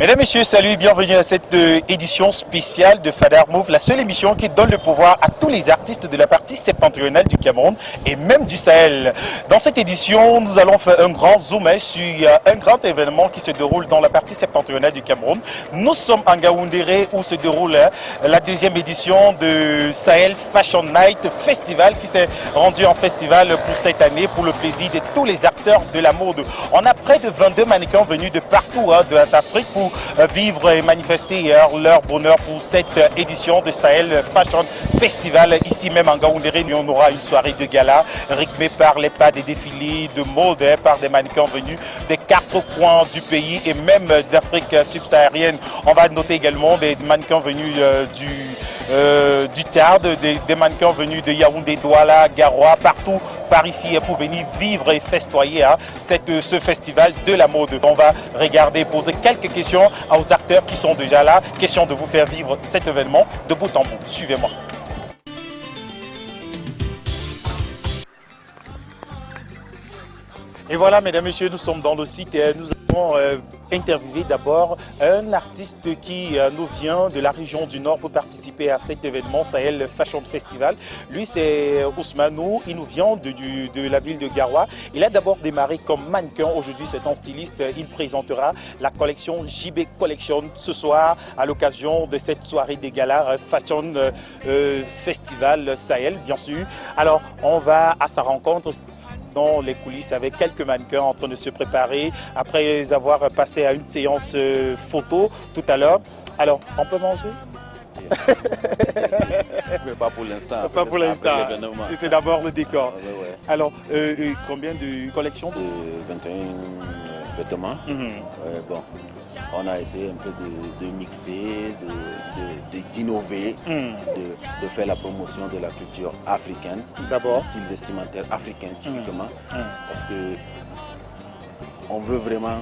Mesdames, Messieurs, salut, bienvenue à cette édition spéciale de Fadar Move, la seule émission qui donne le pouvoir à tous les artistes de la partie septentrionale du Cameroun et même du Sahel. Dans cette édition, nous allons faire un grand zoom sur un grand événement qui se déroule dans la partie septentrionale du Cameroun. Nous sommes en Ngaoundéré où se déroule la deuxième édition de Sahel Fashion Night Festival qui s'est rendu en festival pour cette année pour le plaisir de tous les acteurs de la mode. On a près de 22 mannequins venus de partout de l'Afrique pour vivre et manifester leur bonheur pour cette édition de Sahel Fashion Festival. Ici même en Ngaoundéré, on aura une soirée de gala rythmée par les pas des défilés de mode par des mannequins venus des 4 coins du pays et même d'Afrique subsaharienne. On va noter également des mannequins venus du Tchad, des mannequins venus de Yaoundé, Douala, Garoua, partout par ici pour venir vivre et festoyer ce festival de la mode. On va regarder, poser quelques questions aux acteurs qui sont déjà là. Question de vous faire vivre cet événement de bout en bout. Suivez-moi. Et voilà, mesdames, messieurs, nous sommes dans le site et nous avons interviewé d'abord un artiste qui nous vient de la région du Nord pour participer à cet événement Sahel Fashion Festival. Lui, c'est Ousmanou, il nous vient de la ville de Garoua. Il a d'abord démarré comme mannequin. Aujourd'hui, c'est un styliste. Il présentera la collection JB Collection ce soir à l'occasion de cette soirée des galas Fashion Festival Sahel, bien sûr. Alors, on va à sa rencontre dans les coulisses avec quelques mannequins en train de se préparer après avoir passé à une séance photo tout à l'heure. Alors, on peut manger? Mais pas pour l'instant. Pas pour l'instant. C'est d'abord le décor. Ouais. Alors, combien de collections? De 21 vêtements. Bon, on a essayé un peu de mixer, d'innover, de faire la promotion de la culture africaine, d'abord, style vestimentaire africain typiquement, parce que on veut vraiment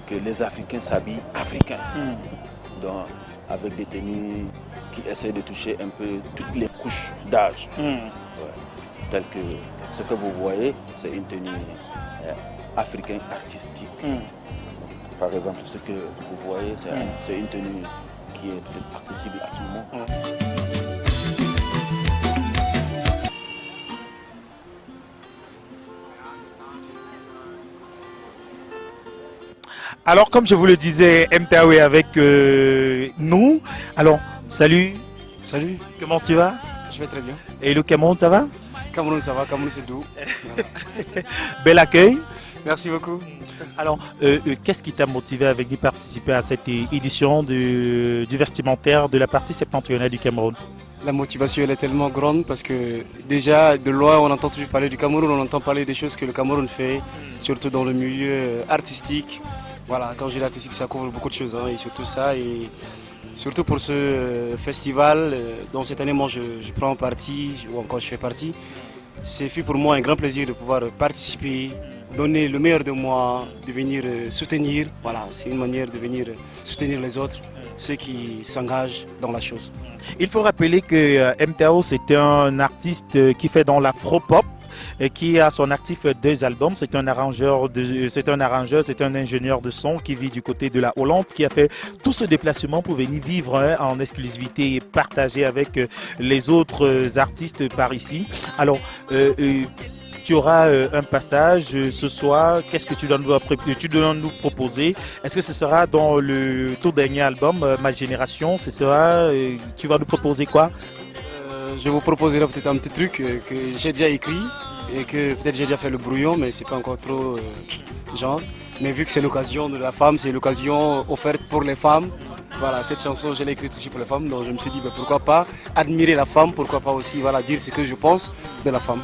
que les Africains s'habillent africains, donc avec des tenues qui essaient de toucher un peu toutes les couches d'âge, tel que ce que vous voyez, c'est une tenue africaine artistique. Par exemple, ce que vous voyez, c'est une tenue qui est peut-être accessible à tout le monde. Alors, comme je vous le disais, MTAO est avec nous. Alors, salut. Salut. Comment tu vas? Je vais très bien. Et le Cameroun, ça va? Cameroun, ça va. Cameroun, c'est doux. Bel accueil. Merci beaucoup. Alors, qu'est-ce qui t'a motivé avec de participer à cette édition du vestimentaire de la partie septentrionale du Cameroun? La motivation, elle est tellement grande parce que déjà, de loin, on entend toujours parler du Cameroun, on entend parler des choses que le Cameroun fait, surtout dans le milieu artistique. Voilà, quand je dis artistique, ça couvre beaucoup de choses, et surtout ça. Et surtout pour ce festival, dont cette année, moi, je prends partie, ou encore je fais partie. C'est fait pour moi un grand plaisir de pouvoir participer, donner le meilleur de moi, de venir soutenir. Voilà, c'est une manière de venir soutenir les autres, ceux qui s'engagent dans la chose. Il faut rappeler que MTAO, c'est un artiste qui fait dans l'afro-pop et qui a son actif 2 albums. C'est un arrangeur, c'est un ingénieur de son qui vit du côté de la Hollande, qui a fait tout ce déplacement pour venir vivre en exclusivité et partager avec les autres artistes par ici. Alors, tu auras un passage ce soir. Qu'est-ce que tu dois nous proposer? Est-ce que ce sera dans le tout dernier album, Ma Génération? Tu vas nous proposer quoi? Je vous proposerai peut-être un petit truc que j'ai déjà écrit et que peut-être j'ai déjà fait le brouillon, mais c'est pas encore trop genre. Mais vu que c'est l'occasion de la femme, c'est l'occasion offerte pour les femmes. Voilà, cette chanson, je l'ai écrite aussi pour les femmes, donc je me suis dit pourquoi pas admirer la femme, pourquoi pas aussi dire ce que je pense de la femme.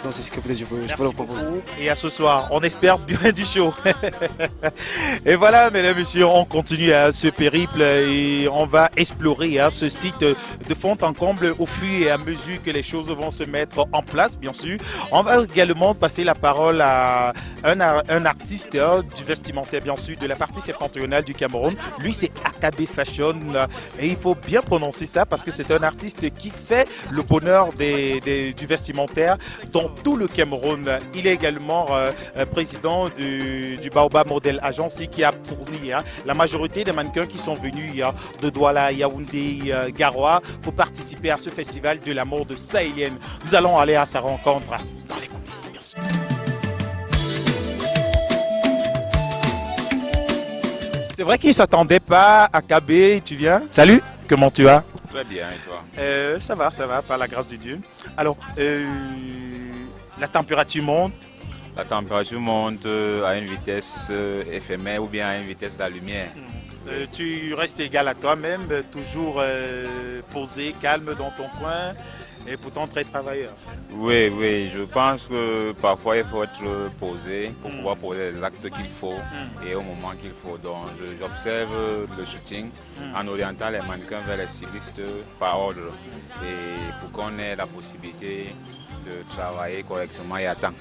Donc c'est ce que peut-être je peux vous proposer. Et à ce soir, on espère bien du show. Et voilà, mesdames et messieurs, on continue à ce périple et on va explorer ce site de fond en comble au fur et à mesure que les choses vont se mettre en place, bien sûr. On va également passer la parole à un artiste du vestimentaire, bien sûr, de la partie septentrionale du Cameroun. Lui, c'est Akabe Fashion. Et il faut bien prononcer ça parce que c'est un artiste qui fait le bonheur du vestimentaire dans tout le Cameroun. Il est également président du Baobab Model Agency qui a fourni la majorité des mannequins qui sont venus de Douala, Yaoundé, Garoua pour participer à ce festival de la mode sahélienne. Nous allons aller à sa rencontre dans les coulisses, bien sûr. C'est vrai qu'il ne s'attendait pas à KB, tu viens? Salut, comment tu vas? Très bien, et toi? Ça va, par la grâce de Dieu. Alors, la température monte? La température monte à une vitesse éphémère ou bien à une vitesse de la lumière. Tu restes égal à toi-même, toujours posé, calme dans ton coin et pourtant très travailleur. Oui, je pense que parfois il faut être posé pour pouvoir poser les actes qu'il faut et au moment qu'il faut. Donc j'observe le shooting en orientant les mannequins vers les stylistes par ordre et pour qu'on ait la possibilité de travailler correctement et à temps.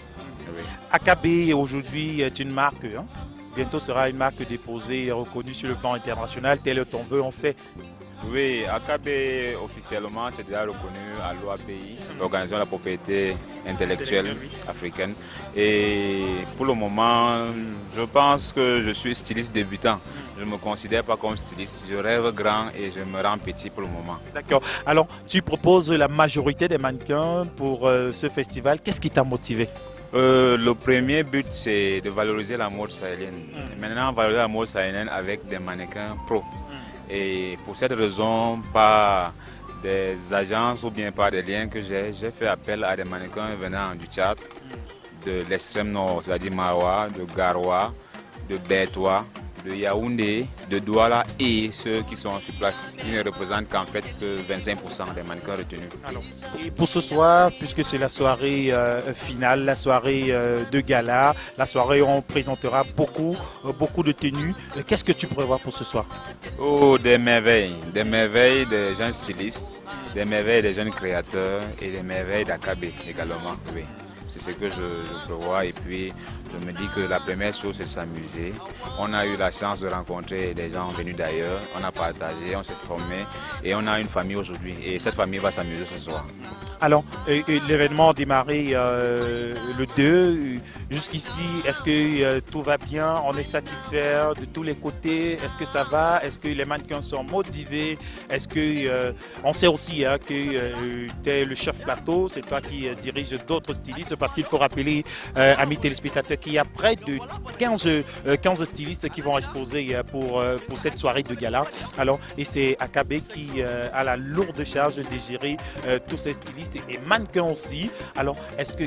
Oui. AKB aujourd'hui est une marque, hein? Bientôt sera une marque déposée et reconnue sur le plan international, tel est ton vœu, on sait. Oui, AKB officiellement c'est déjà reconnu à l'OAPI, l'Organisation de la propriété intellectuelle africaine. Et pour le moment, je pense que je suis styliste débutant. Je ne me considère pas comme styliste, je rêve grand et je me rends petit pour le moment. D'accord. Alors, tu proposes la majorité des mannequins pour ce festival. Qu'est-ce qui t'a motivé? Le premier but, c'est de valoriser la mode sahélienne. Maintenant, valoriser la mode sahélienne avec des mannequins pro. Et pour cette raison, par des agences ou bien par des liens que j'ai fait appel à des mannequins venant du Tchad, de l'extrême nord, c'est-à-dire Maroua, de Garoua, de Bertoua, de Yaoundé, de Douala et ceux qui sont sur place. Ils ne représentent qu'en fait que 25% des mannequins retenus. Alors, et pour ce soir, puisque c'est la soirée finale, la soirée de gala, la soirée où on présentera beaucoup de tenues, qu'est-ce que tu prévois pour ce soir? Oh, des merveilles des jeunes stylistes, des merveilles des jeunes créateurs et des merveilles d'AKB également. Oui. C'est ce que je prévois et puis je me dis que la première chose c'est s'amuser. On a eu la chance de rencontrer des gens venus d'ailleurs, on a partagé, on s'est formé et on a une famille aujourd'hui et cette famille va s'amuser ce soir. Alors, l'événement a démarré le 2. Jusqu'ici, est-ce que tout va bien? On est satisfait de tous les côtés? Est-ce que ça va? Est-ce que les mannequins sont motivés? Est-ce que on sait aussi que tu es le chef plateau, c'est toi qui diriges d'autres stylistes parce qu'il faut rappeler, amis téléspectateurs, qu'il y a près de 15 stylistes qui vont exposer pour cette soirée de gala. Alors, et c'est AKB qui a la lourde charge de gérer tous ces stylistes et mannequins aussi. Alors,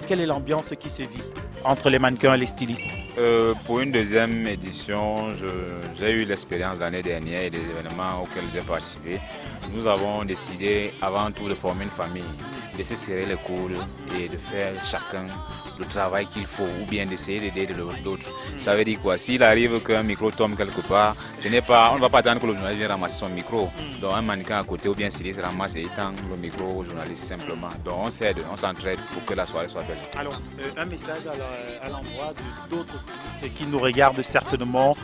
quelle est l'ambiance qui se vit entre les mannequins et les stylistes? Pour une deuxième édition, j'ai eu l'expérience l'année dernière et des événements auxquels j'ai participé. Nous avons décidé avant tout de former une famille, de se serrer les coudes et de faire chacun le travail qu'il faut ou bien d'essayer d'aider l'autre. Ça veut dire quoi? S'il arrive qu'un micro tombe quelque part, on ne va pas attendre que le journaliste vienne ramasser son micro. Donc un mannequin à côté ou bien styliste ramasse et étend le micro au journaliste simplement. Donc on s'aide, on s'entraide pour que la soirée soit belle. Alors un message à l'endroit d'autres stylistes qui nous regardent certainement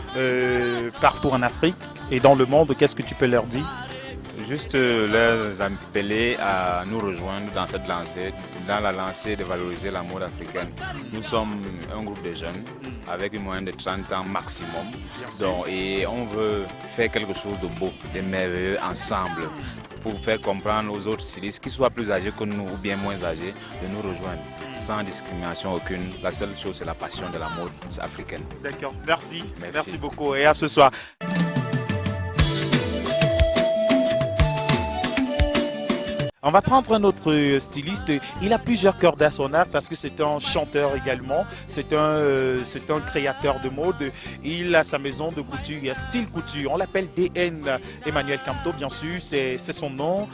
partout en Afrique et dans le monde, qu'est-ce que tu peux leur dire? Juste leur appeler à nous rejoindre dans cette lancée, dans la lancée de valoriser la mode africaine. Nous sommes un groupe de jeunes avec une moyenne de 30 ans maximum. Donc, et on veut faire quelque chose de beau, de merveilleux ensemble pour faire comprendre aux autres stylistes, qu'ils soient plus âgés que nous ou bien moins âgés, de nous rejoindre sans discrimination aucune. La seule chose, c'est la passion de la mode africaine. D'accord, merci. Merci beaucoup et à ce soir. On va prendre un autre styliste. Il a plusieurs cordes à son arc parce que c'est un chanteur également. C'est un créateur de mode. Il a sa maison de couture, Style Couture. On l'appelle DN Emmanuel Camto, bien sûr. C'est son nom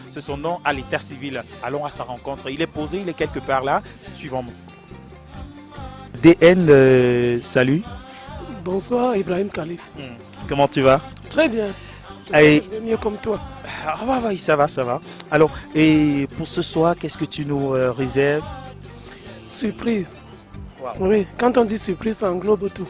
à l'état civil. Allons à sa rencontre. Il est posé, il est quelque part là. Suivons-moi. DN, salut. Bonsoir Ibrahim Khalif. Comment tu vas? Très bien. Je vais mieux comme toi. Ah oui, ça va. Alors, et pour ce soir, qu'est-ce que tu nous réserves? Surprise. Wow. Oui, quand on dit surprise, ça englobe tout.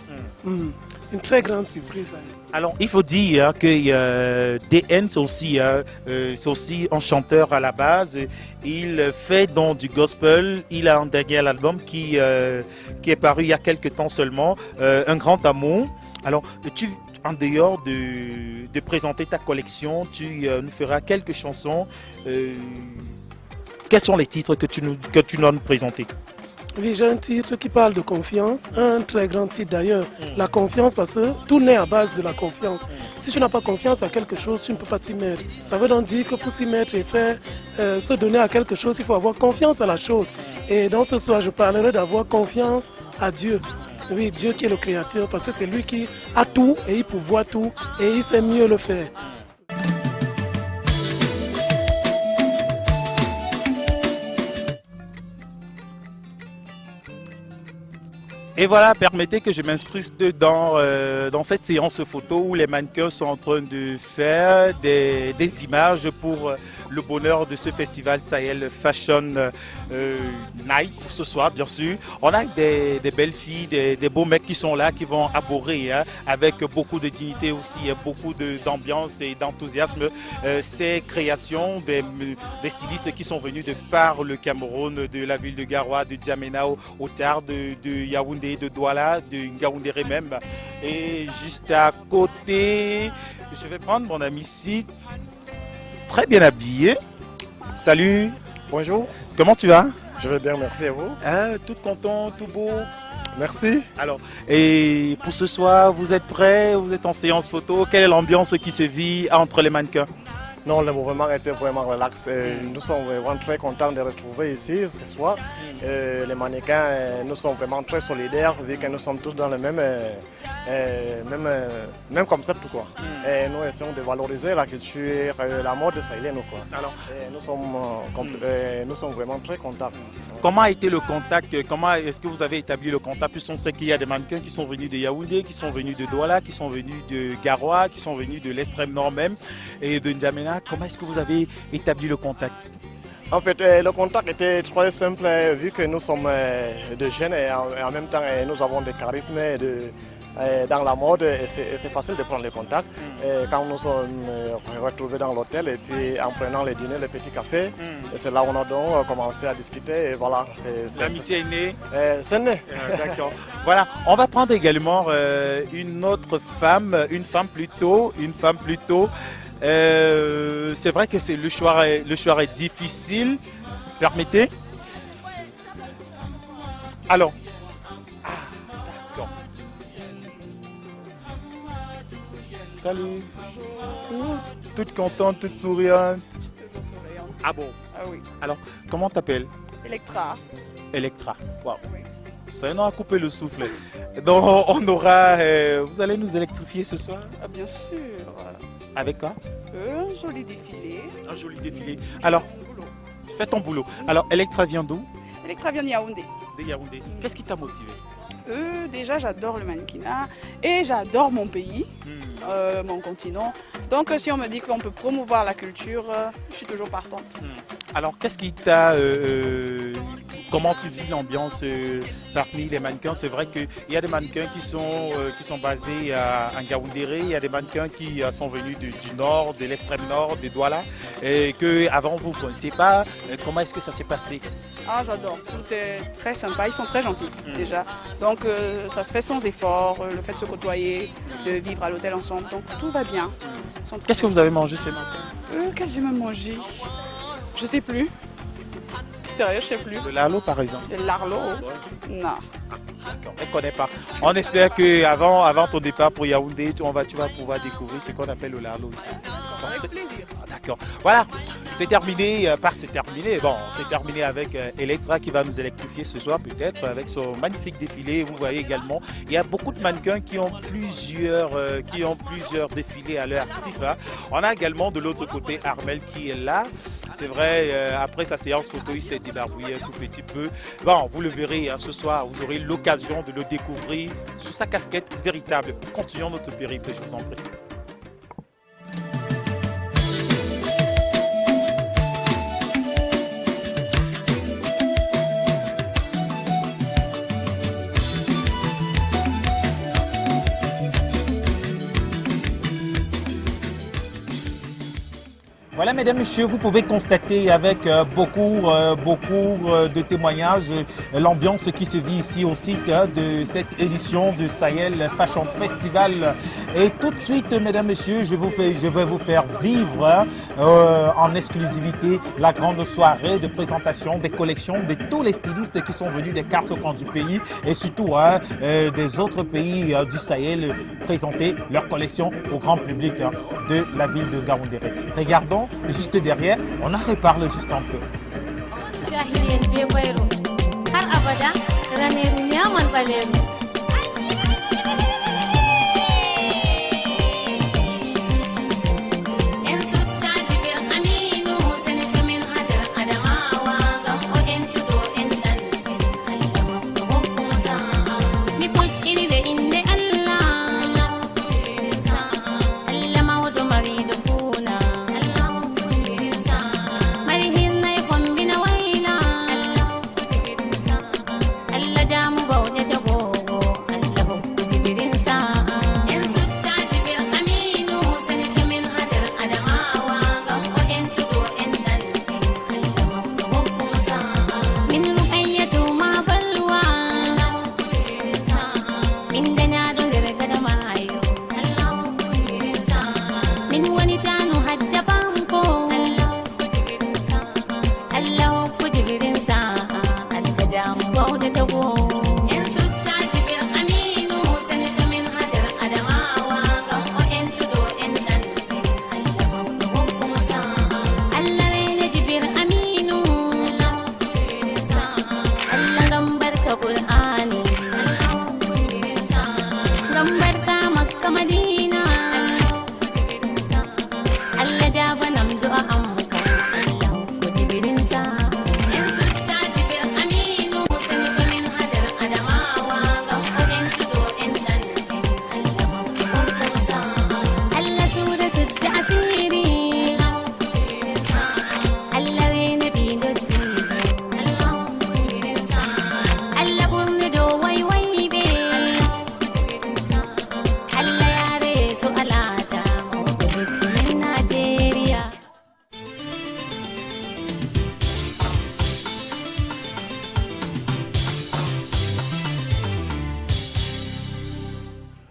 une très grande surprise. Alors, il faut dire que DN, c'est aussi un chanteur à la base. Il fait donc du gospel. Il a un dernier album qui est paru il y a quelques temps seulement, Un grand amour. Alors, en dehors de présenter ta collection, tu nous feras quelques chansons. Quels sont les titres que tu dois nous présenter? Oui, j'ai un titre qui parle de confiance, un très grand titre d'ailleurs. La confiance, parce que tout naît à base de la confiance. Si tu n'as pas confiance à quelque chose, tu ne peux pas t'y mettre. Ça veut donc dire que pour s'y mettre et faire se donner à quelque chose, il faut avoir confiance à la chose. Et dans ce soir, je parlerai d'avoir confiance à Dieu. Oui, Dieu qui est le créateur, parce que c'est lui qui a tout et il pourvoit tout et il sait mieux le faire. Et voilà, permettez que je m'inscriste dans cette séance photo où les mannequins sont en train de faire des images pour le bonheur de ce festival Sahel Fashion Night pour ce soir, bien sûr. On a des belles filles, des beaux mecs qui sont là, qui vont aborder avec beaucoup de dignité aussi, beaucoup d'ambiance et d'enthousiasme ces créations des stylistes qui sont venus de par le Cameroun, de la ville de Garoua, de Djamena, au Tard, de Yaoundé, de Douala, de Ngaoundéré même. Et juste à côté, je vais prendre mon ami ici, très bien habillé. Salut. Bonjour. Comment tu vas? Je vais bien, merci à vous. Tout content, tout beau. Merci. Alors, et pour ce soir, vous êtes prêts? Vous êtes en séance photo? Quelle est l'ambiance qui se vit entre les mannequins? Non, le mouvement était vraiment relax. Nous sommes vraiment très contents de retrouver ici ce soir. Les mannequins, nous sommes vraiment très solidaires vu que nous sommes tous dans le même concept. Quoi. Et nous essayons de valoriser la culture, la mode sahélienne. Quoi. Alors, nous sommes vraiment très contents. Comment a été le contact? Comment est-ce que vous avez établi le contact? Puisqu'on sait qu'il y a des mannequins qui sont venus de Yaoundé, qui sont venus de Douala, qui sont venus de Garoua, qui sont venus de l'extrême nord même et de N'Djamena. Comment est-ce que vous avez établi le contact? En fait, le contact était très simple vu que nous sommes de jeunes et en même temps nous avons des charismes dans la mode et c'est facile de prendre le contact. Et quand nous sommes retrouvés dans l'hôtel et puis en prenant les dîners, les petits cafés, c'est là où on a donc commencé à discuter et voilà. L'amitié est née? C'est né. D'accord. Voilà, on va prendre également une autre femme, une femme plutôt. C'est vrai que le choix est difficile. Permettez. Alors. D'accord. Salut. Toute contente, toute souriante. Ah bon? Ah oui. Alors, comment t'appelles? Electra. Electra. Wow. Oui. Ça nous a coupé le souffle. Donc, on aura. Vous allez nous électrifier ce soir? Ah, bien sûr. Avec quoi? Un joli défilé. Un joli défilé. Alors, fais ton boulot. Alors, Electra vient d'où? Electra vient de Yaoundé. De Yaoundé. Qu'est-ce qui t'a motivé? Déjà, j'adore le mannequinat et j'adore mon pays, mon continent. Donc, si on me dit qu'on peut promouvoir la culture, je suis toujours partante. Alors, qu'est-ce qui t'a... comment tu vis l'ambiance parmi les mannequins? C'est vrai qu'il y a des mannequins qui sont basés à Ngaoundéré, il y a des mannequins qui sont venus du nord, de l'extrême nord, de Douala, et qu'avant vous ne connaissiez pas. Comment est-ce que ça s'est passé? Ah, j'adore. Tout est très sympa. Ils sont très gentils, déjà. Donc, ça se fait sans effort. Le fait de se côtoyer, de vivre à l'hôtel ensemble. Donc, tout va bien. Qu'est-ce que vous avez mangé ce matin? Qu'est-ce que j'ai même mangé? Je sais plus. Sérieux, je sais plus. Le larlo, par exemple? Le larlo? Non. D'accord, elle ne connaît pas. On espère qu'avant ton départ pour Yaoundé, tu vas pouvoir découvrir ce qu'on appelle le larlo ici. Avec plaisir. D'accord. Voilà, c'est terminé, Bon, c'est terminé avec Electra qui va nous électrifier ce soir peut-être avec son magnifique défilé. Vous voyez également, il y a beaucoup de mannequins qui ont plusieurs défilés à leur actif. Hein. On a également de l'autre côté Armel qui est là. C'est vrai, après sa séance photo, il s'est débarbouillé un tout petit peu. Bon, vous le verrez ce soir, vous aurez l'occasion de le découvrir sous sa casquette véritable. Continuons notre périple, je vous en prie. Voilà, mesdames, messieurs, vous pouvez constater avec beaucoup de témoignages l'ambiance qui se vit ici au site de cette édition du Sahel Fashion Festival. Et tout de suite, mesdames, messieurs, je vais vous faire vivre en exclusivité la grande soirée de présentation des collections de tous les stylistes qui sont venus des 4 coins du pays et surtout des autres pays du Sahel présenter leurs collections au grand public de la ville de Ngaoundéré. Regardons juste derrière, on en reparle juste un peu.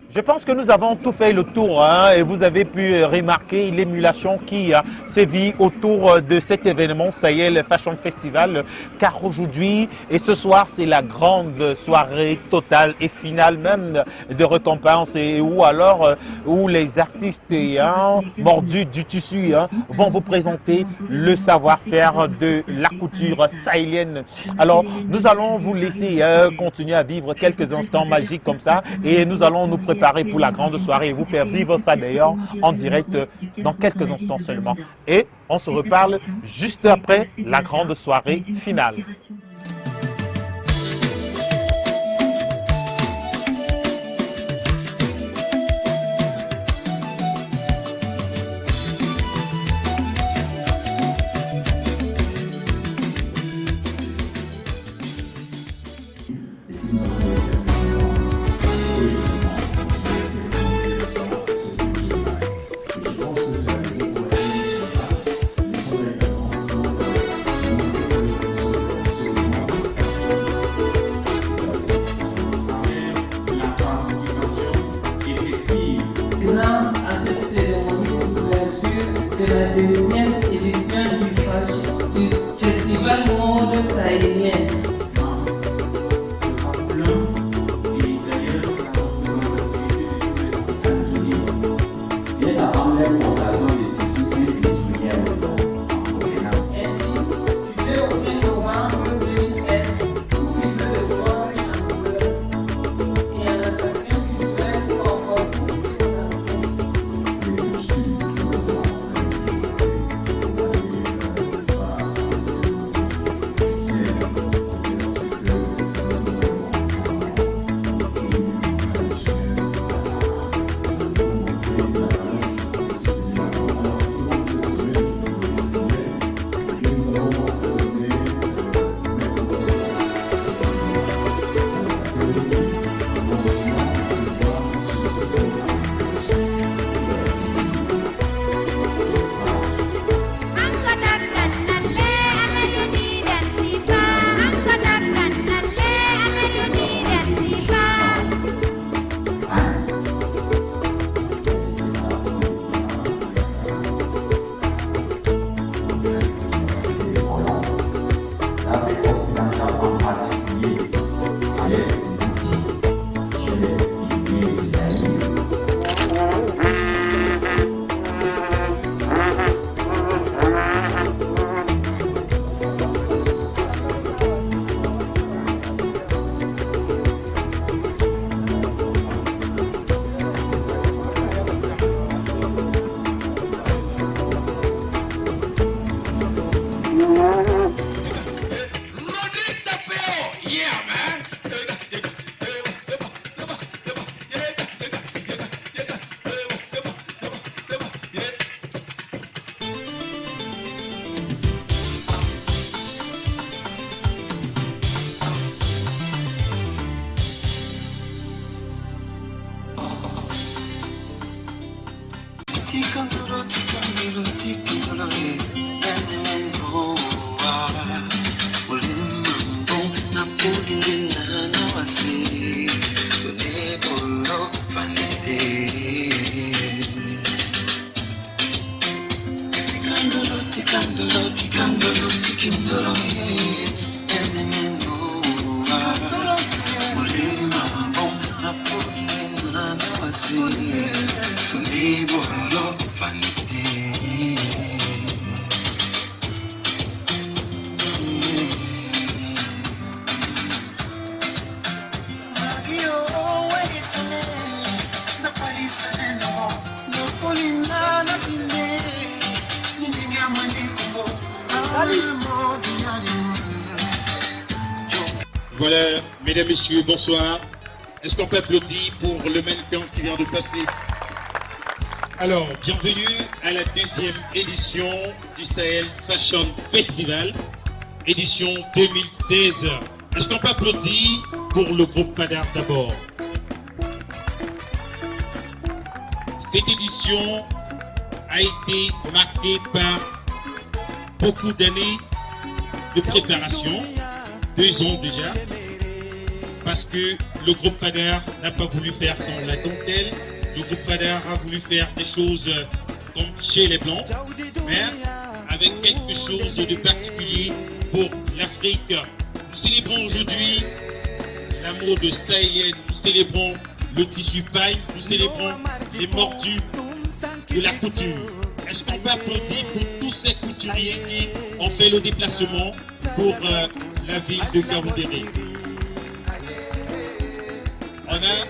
Je pense que nous avons tout fait le tour et vous avez pu remarquer l'émulation qui sévit autour de cet événement Sahel Fashion Festival, car aujourd'hui et ce soir c'est la grande soirée totale et finale même de récompense et où les artistes mordus du tissu vont vous présenter le savoir-faire de la couture sahélienne. Alors nous allons vous laisser continuer à vivre quelques instants magiques comme ça et nous allons nous préparer pour la grande soirée et vous faire vivre ça d'ailleurs en direct dans quelques instants seulement. Et on se reparle juste après la grande soirée finale. À cette cérémonie d'ouverture de la deuxième édition du Festival Mode Sahélien. Voilà, mesdames, messieurs, bonsoir. Est-ce qu'on peut applaudir pour le mannequin qui vient de passer? Alors, bienvenue à la deuxième édition du Sahel Fashion Festival, édition 2016. Est-ce qu'on peut applaudir pour le groupe Padar d'abord? Cette édition a été marquée par beaucoup d'années de préparation, 2 ans déjà, parce que le groupe Padar n'a pas voulu faire comme la dentelle. Le groupe Padar a voulu faire des choses comme chez les Blancs, mais avec quelque chose de particulier pour l'Afrique. Nous célébrons aujourd'hui la mode sahélienne, nous célébrons le tissu paille, nous célébrons les mordus de la couture. Est-ce qu'on peut applaudir pour tous ces couturiers qui ont fait le déplacement pour la ville de Ngaoundéré? On a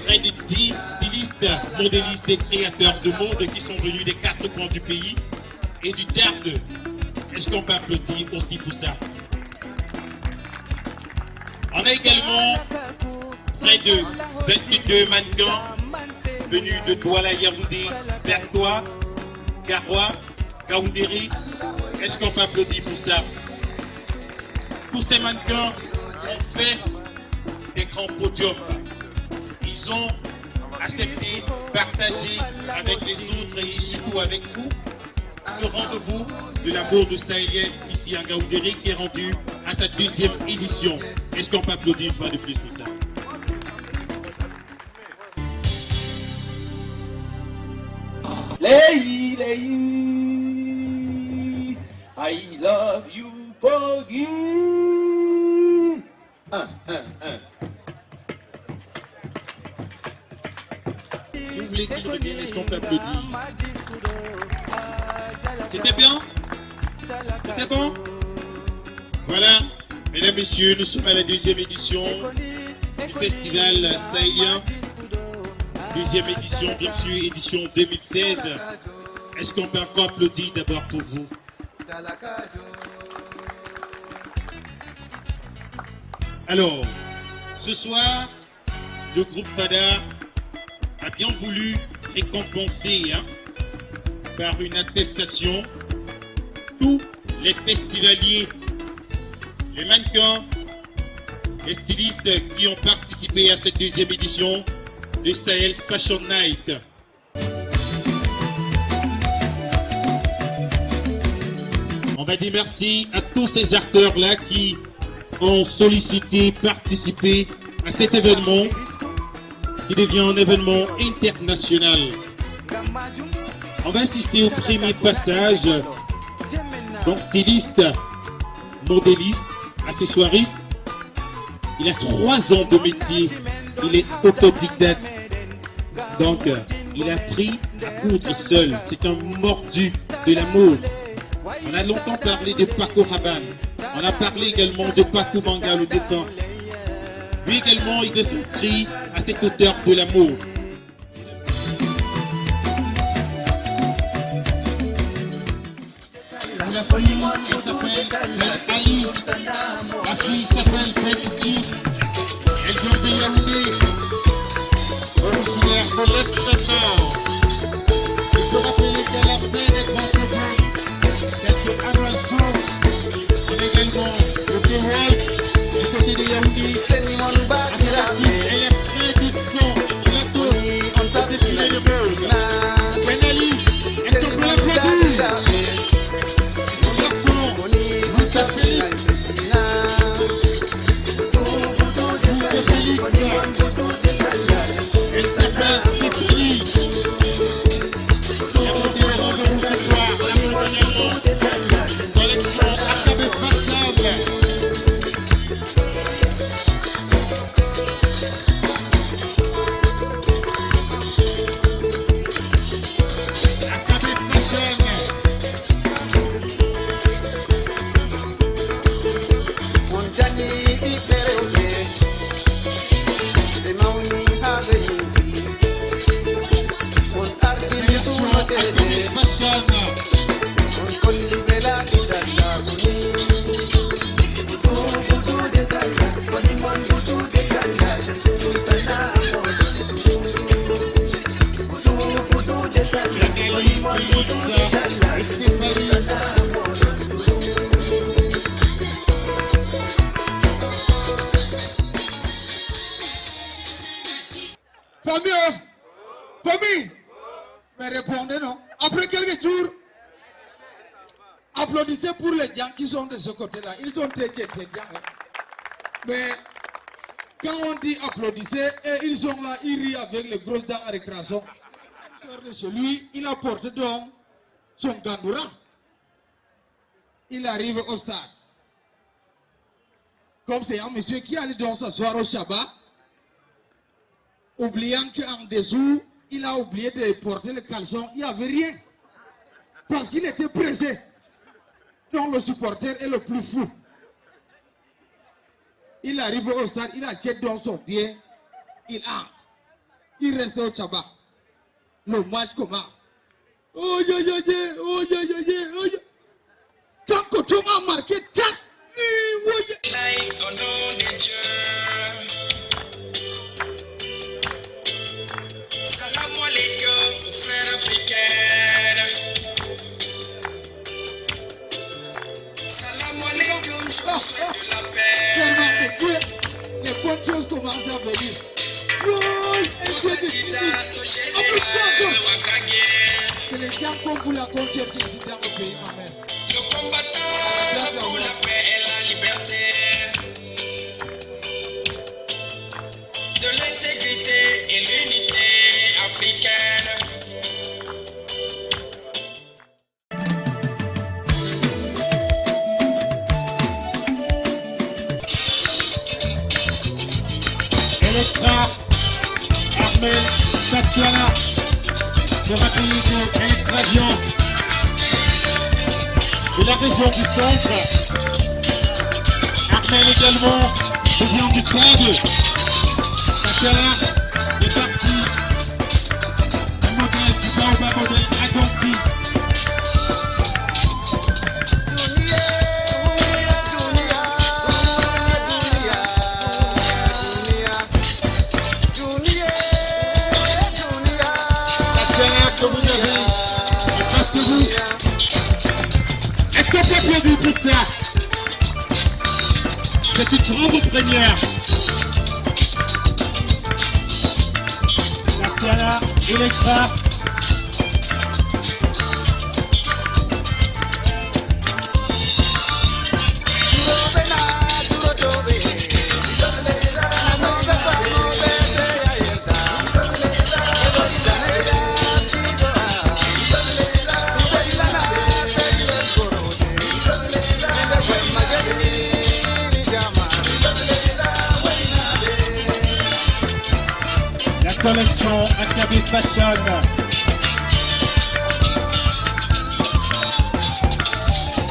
près de 10 stylistes, modélistes et créateurs de mode qui sont venus des 4 coins du pays et du Tchad. Est-ce qu'on peut applaudir aussi pour ça? On a également près de 22 mannequins venus de Douala, Yaoundé, Bertois, Garoua, Ngaoundéré. Est-ce qu'on peut applaudir pour ça? Tous ces mannequins ont fait des grands podiums. Ils ont accepté, partagé avec les autres et surtout avec vous ce rendez-vous de la mode sahélienne ici à Ngaoundéré qui est rendu à sa 2e édition. Est-ce qu'on peut applaudir une fois de plus pour ça? Lei, I love you, forgive. Si vous voulez qu'il revienne, est-ce qu'on peut applaudir? C'était bien? C'était bon? Voilà, mesdames, messieurs, nous sommes à la 2e édition du festival sahélien. 2e édition, bien sûr, édition 2016. Est-ce qu'on peut encore applaudir d'abord pour vous? Alors, ce soir, le groupe Padar a bien voulu récompenser par une attestation tous les festivaliers, les mannequins, les stylistes qui ont participé à cette 2e édition du Sahel Fashion Night. On va dire merci à tous ces acteurs-là qui ont sollicité, participé à cet événement qui devient un événement international. On va assister au premier passage d'un styliste, modéliste, accessoiriste. Il a 3 ans de métier, il est autodidacte. Donc, il a appris à coudre seul. C'est un mordu de la mode. On a longtemps parlé de Paco Rabanne. On a parlé également de Paco Manga le défunt. Lui également, il s'inscrit à cette hauteur de la mode. La fille s'appelle Ali. La fille s'appelle Betty. Elle vient de Yaoundé. Originaire de l'extrême. Il faut rappeler qu'elle a fait des grands programmes. Quelques annual shows. On a également le P-World du côté de Yaoundé. Elle est près de son plateau. C'est tiré de beau. Ben Ali. Famille, mais répondez non. Après quelques jours, applaudissez pour les gens qui sont de ce côté-là. Ils sont très bien. Mais quand on dit applaudissez, et ils sont là, ils rient avec les grosses dents à récréation. Celui, il apporte donc son gandoura. Il arrive au stade. Comme c'est un monsieur qui allait donc s'asseoir au Shabbat, oubliant qu'en dessous, il a oublié de porter le caleçon, il n'y avait rien. Parce qu'il était pressé. Donc le supporter est le plus fou. Il arrive au stade, il achète donc son bien, il entre. Il reste au Shabbat. Le match commence. Oh yeah. Quand Coton a marqué, tac, au nom de Dieu. Salam alaikum aux frères africains. Salam alaikum, je vous souhaite de la paix. Les bonnes choses commencent à venir. Que les gens comme vous la concertent ici dans le pays, amen. Le combattant pour la paix et la liberté, de l'intégrité et l'unité africaine. Electra, Armel, Tatiana, de Raconito, Electravion, de la région du centre. Armel également, région du Tchad. Tatiana est partie. Un modèle du Baoba, modèle Dragonti. Est-ce qu'on peut applaudir tout ça? C'est une grande première. Tatiana, Electra. Collection AKB Fashion.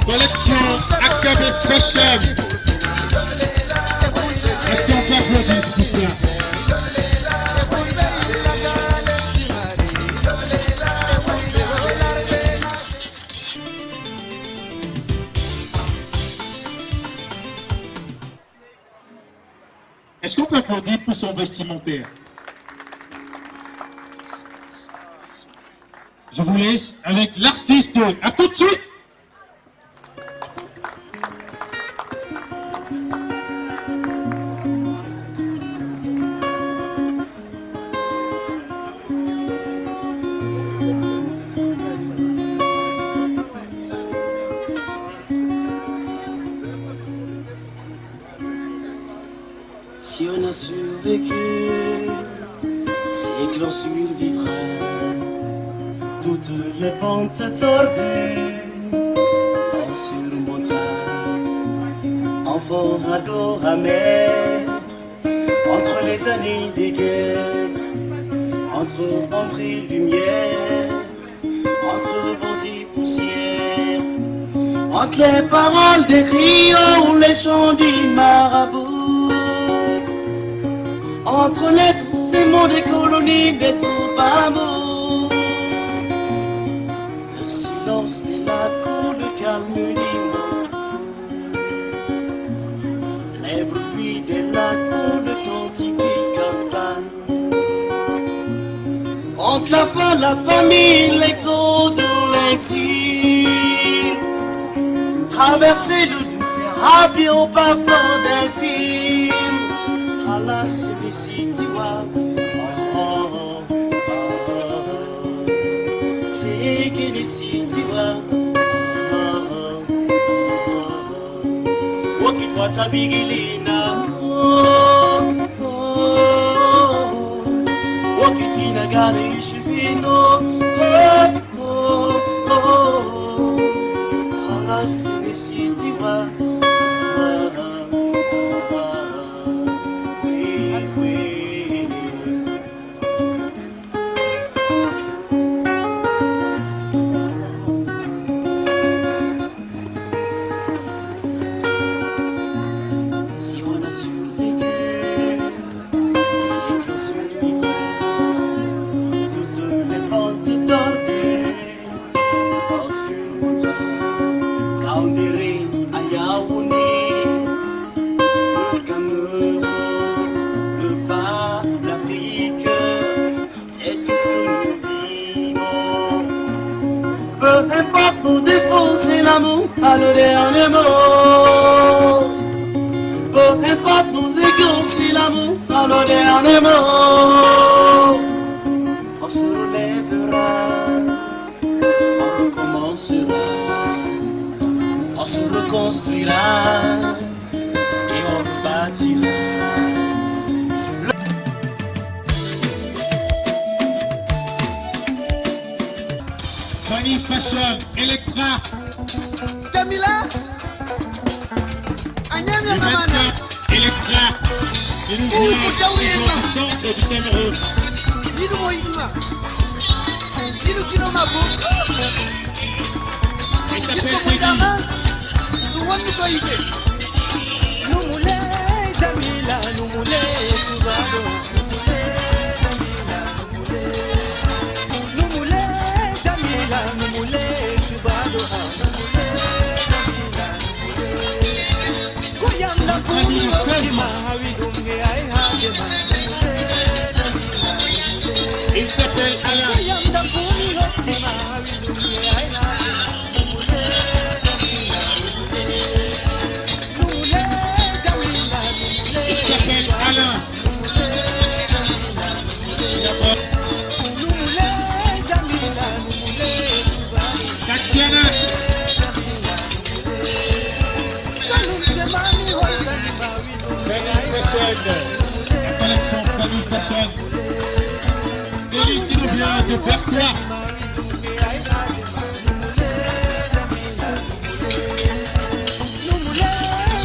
Collection AKB Fashion. Est-ce qu'on peut applaudir tout ça? Est-ce qu'on peut applaudir pour son vestimentaire? Je vous laisse avec l'artiste. À tout de suite. Si on a survécu, c'est que l'on survivra. Toutes les pentes tordues, on surmontera. Enfant, ado, amer, entre les années des guerres, entre ombre et lumière, entre vents et poussières, entre les paroles des griots, les chants du marabout, entre lettres, ces mots des colonies, des troupes bambous. Le silence des lacs, le calme du matin, les bruits des lacs, le cantique des campagnes. Entre la faim, la famine, l'exode ou l'exil, traverser le désert, habillé au parfum des îles, à la City, oh, oh. watabigilina wakitrina gari shifino halasinisiitiwa à le dernier mot. Peu importe nos égaux, si l'amour à le dernier mot. On se relèvera, on recommencera, on se reconstruira et on rebâtira. Fanny Fashion, Electra. Jamila, Anyamia Mamana, Electra, et nous venons du centre du Cameroun. Dis-nous Moïma, dis-nous qui nous m'a Il s'appelle Teddy. Nous moulez, Jamila, nous moulez, Tubado. Nous moulez, Jamila, nous moulez, Tubado. Il s'appelle Alain. Il s'appelle Alain. Tatiana. La collection Fanny Fashion. Élite qui nous vient de Perquois. International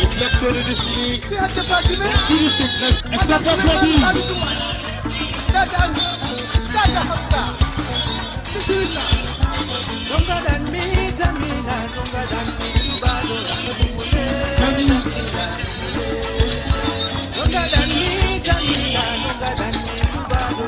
Exactement de Destiny. Qui nous secrète. Est-ce qu'on peut applaudir? Longer than me, Jamila, longer than me, Tubado. Longer than me, Jamila, longer than me, Tubado.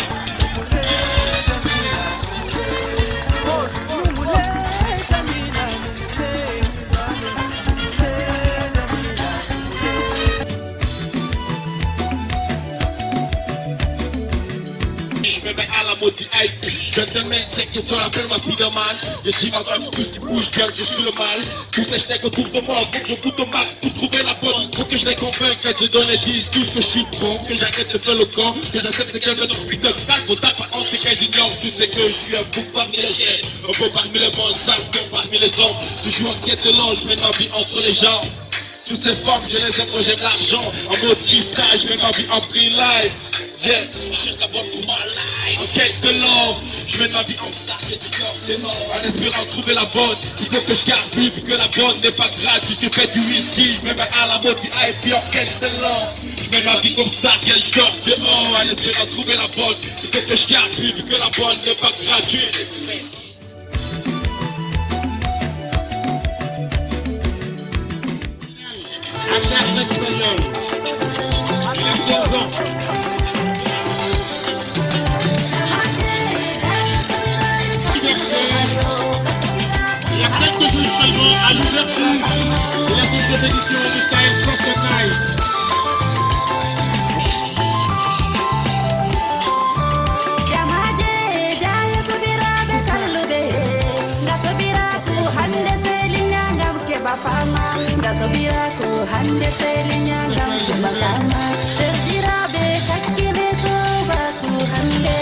Je me mets à la mode du hype. Je te mets, c'est que toi appelle-moi Spiderman. Je suis ma grande tout ce qui bouge, girl, je suis le mal. Tous ces schnecks autour de moi, faut que je goûte au max pour trouver la bonne. Faut que je les convainque, que je donne et dise tous que je suis bon, que j'arrête de faire le camp. Que j'accepte qu'elle me donne plus de crack. Vos tapes à honte, c'est qu'elles ignorent. Tu sais que je suis un bouc parmi les chiens. Un beau parmi les bons, un sale parmi les hommes. Toujours en quête de l'ange, mets ma vie entre les gens. Toutes ces femmes, je les aime quand j'aime l'argent. En mode freestyle, je mets ma vie en free life. Yeah, je cherche la bonne pour ma life. En quête de love, je mets ma vie en star et du corps des morts. En espérant trouver la bonne, il faut que je garde plus vu que la bonne n'est pas gratuite. Je fais du whisky, je mets ma à la mode du hype. En quête de love, je mets ma vie comme ça, qu'elle sort des morts. En espérant trouver la bonne, il faut que je garde plus vu que la bonne n'est pas gratuite. Attache l'espagnol. Il a 15 ans. à l'ouverture de la 17e édition du Sahel Crocodile. Fama, gasobira ku hande selinya gam bakama, terdira be kakire to batu hande.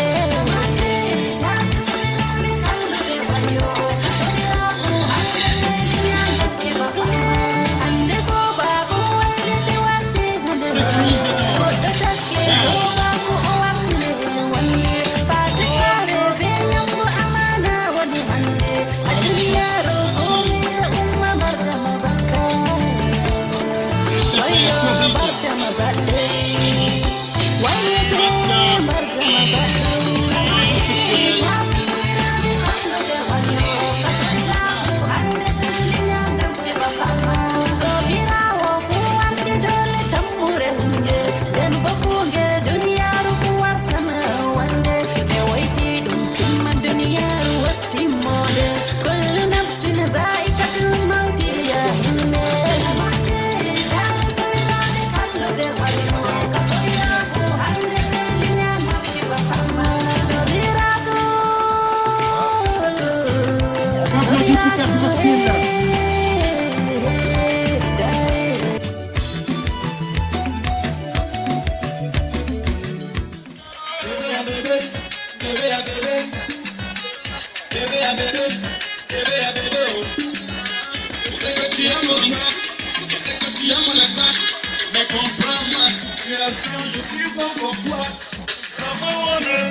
Mais comprends ma situation, je suis pas pourquoi. Ça va on est,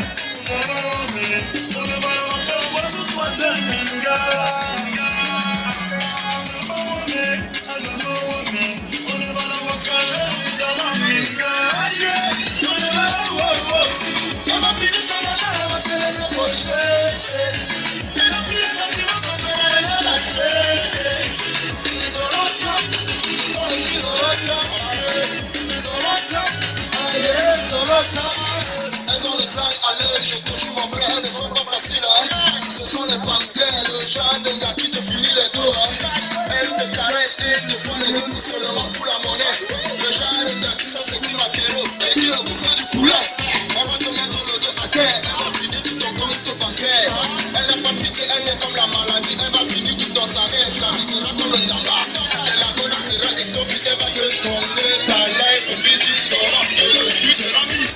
on ne va pas ce soit terminé. Ça va on est, on ne va pas dans la minga. On ne va pas, on va finir dans la chair, on va te laisser faucher. Et la plus les sentiments sont comme elle a lâché. Elles ont le sang à l'œil, je toujours mon frère, ne sont pas faciles. Ce sont les panthères, le genre de gars qui te finit les dos. Elles te caressent et te font les autres seulement pour la monnaie. Le genre de gars qui sont sexy maquereaux et qui leur bouffent du poulet. Elle va te mettre le dos à terre, elle va finir tout ton compte bancaire. Elle n'a pas pitié, elle est comme la maladie, elle va finir tout dans sa neige. La vie sera comme le ndamba. Et la gona sera et ton fils, elle va te tomber. Ta life, ton business sera et le but sera mis.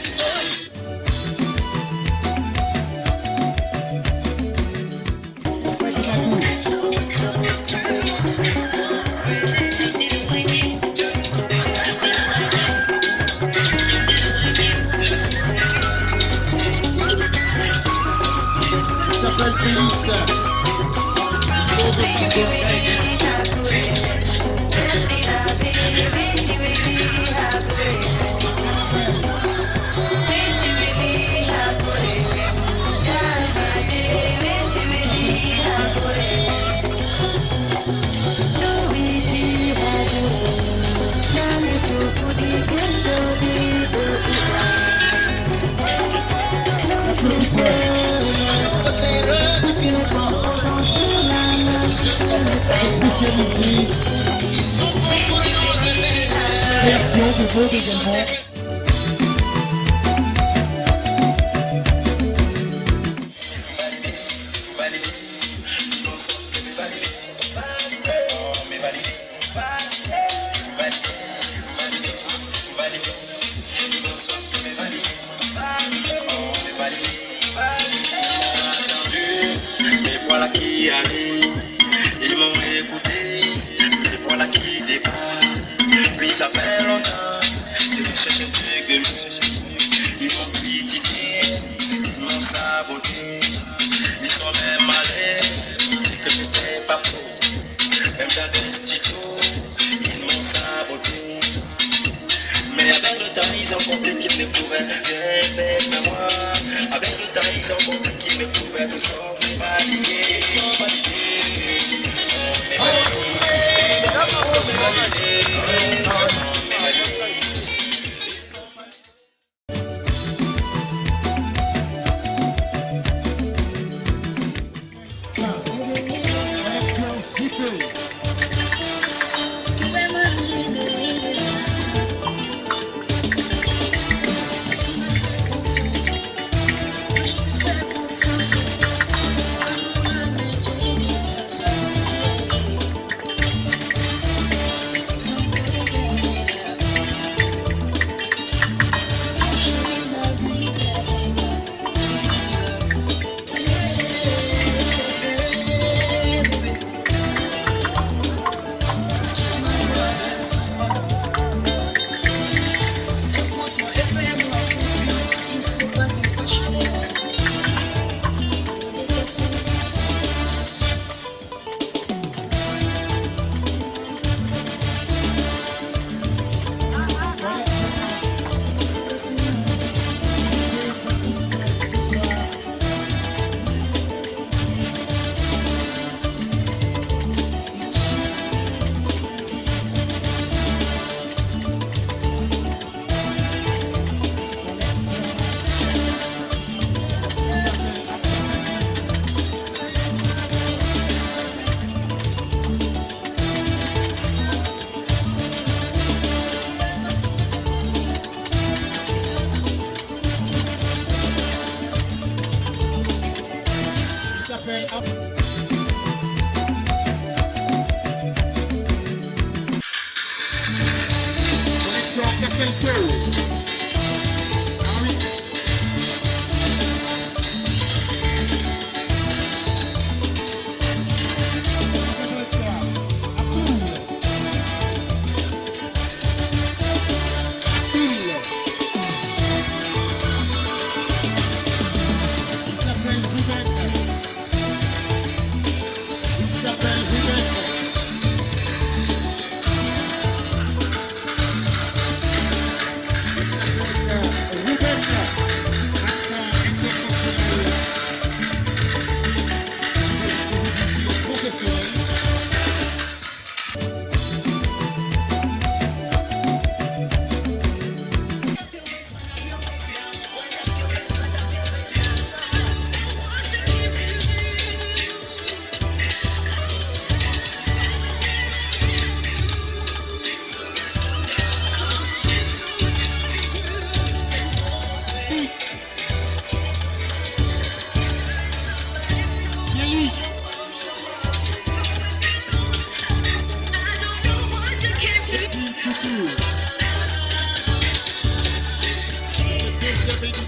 Version de Vogue également. Mais voilà qui arrive, ils m'ont écouté, mais voilà qui démarre. Oui, ça fait longtemps que je cherche un truc de lui. Ils m'ont critiqué, ils m'ont saboté, ils sont même allés, dit que j'étais pas pro. Même dans des studios, ils m'ont saboté. Mais avec le temps, ils ont compris qu'ils ne pouvaient rien faire sans moi. Avec le temps, ils ont compris qu'ils ne pouvaient que sauver ma lignée.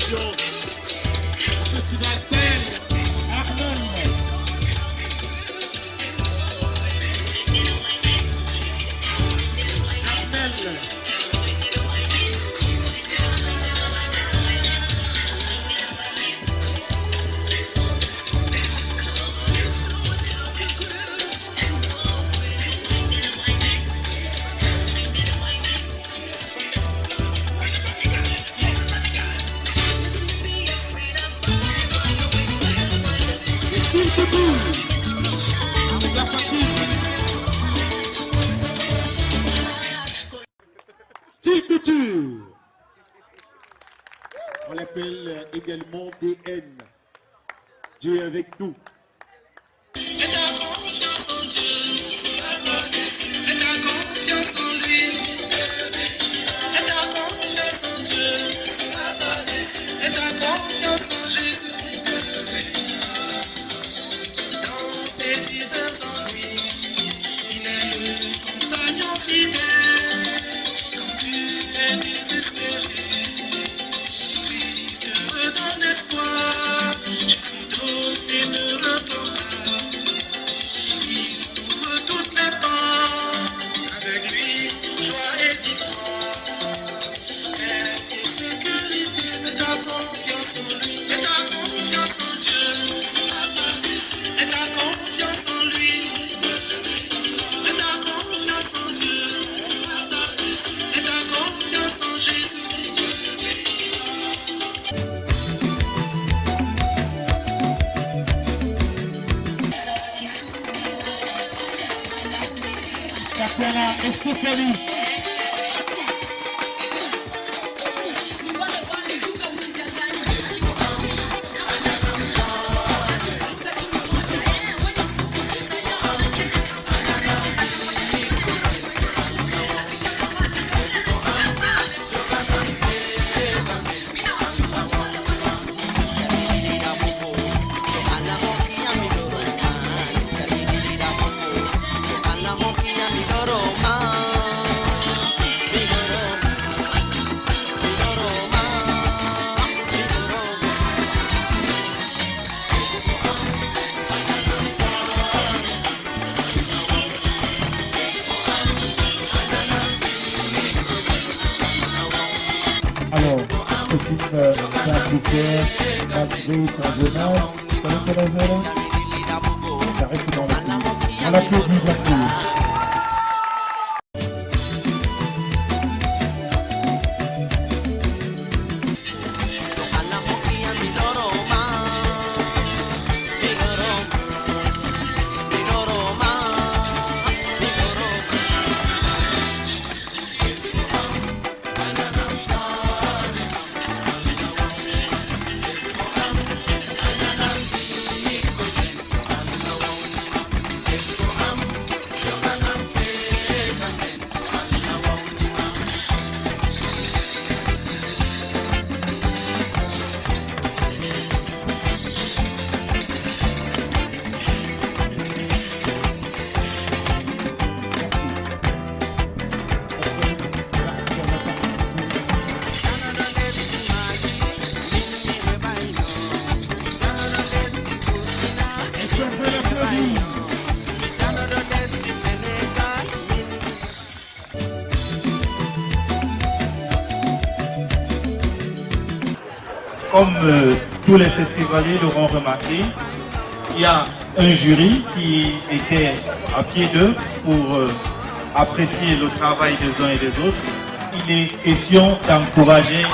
édition. Festival Tel, Arnon. Style Couture. On l'appelle également DN. Dieu est avec nous. Et ta confiance en Dieu, sois pas déçu. Et ta confiance en lui. Et ta confiance en Dieu, sois pas déçu. Et ta confiance en Jésus. Dans tes divers ennuis, il est le compagnon fidèle. Quand tu es désespéré, lui te redonne espoir. Jésus donne et ne reprend pas. Il ouvre toutes les portes. Avec lui, joie et victoire. Paix et sécurité. Mets ta confiance en lui. Mets ta confiance en Dieu. Mets ta confiance en lui. Mets ta confiance en Dieu. Mets ta confiance en Jésus. Tatiana Estefani. Alors, c'est une femme de cœur, malgré son jeune âge. Vous savez quel âge elle a? Ça reste dans le pays. On applaudit, merci. Comme tous les festivaliers l'auront remarqué, il y a un jury qui était à pied d'œuvre pour apprécier le travail des uns et des autres. Il est question d'encourager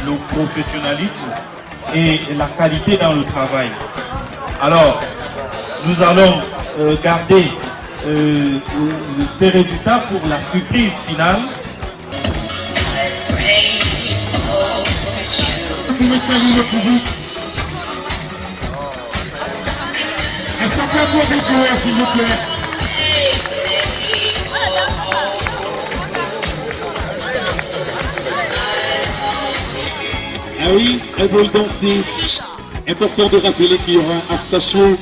le professionnalisme et la qualité dans le travail. Alors, nous allons garder ces résultats pour la surprise finale. Salut le public. Est-ce qu'on peut applaudir s'il vous plaît? Ah oui, elles veulent danser. Important de rappeler qu'il y aura un after show.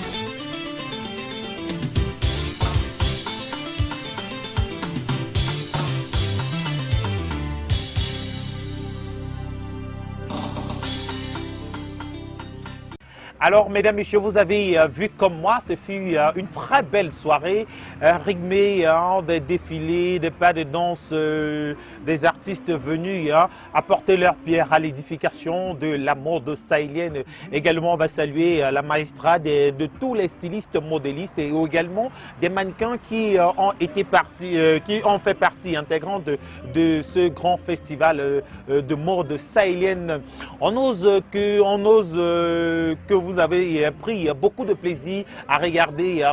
Alors, mesdames, messieurs, vous avez vu comme moi, ce fut une très belle soirée, rythmée des défilés, des pas de danse, des artistes venus apporter leur pierre à l'édification de la mode sahélienne. Également, on va saluer la magistrat de tous les stylistes modélistes et également des mannequins qui ont fait partie intégrante de ce grand festival de mode sahélienne. On ose que vous avez pris beaucoup de plaisir à regarder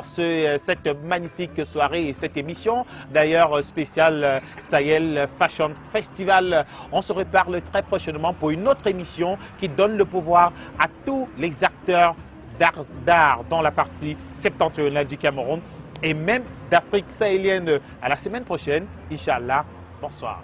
cette magnifique soirée et cette émission, d'ailleurs spéciale Sahel Fashion Festival. On se reparle très prochainement pour une autre émission qui donne le pouvoir à tous les acteurs d'art dans la partie septentrionale du Cameroun et même d'Afrique sahélienne. À la semaine prochaine, Inch'Allah. Bonsoir.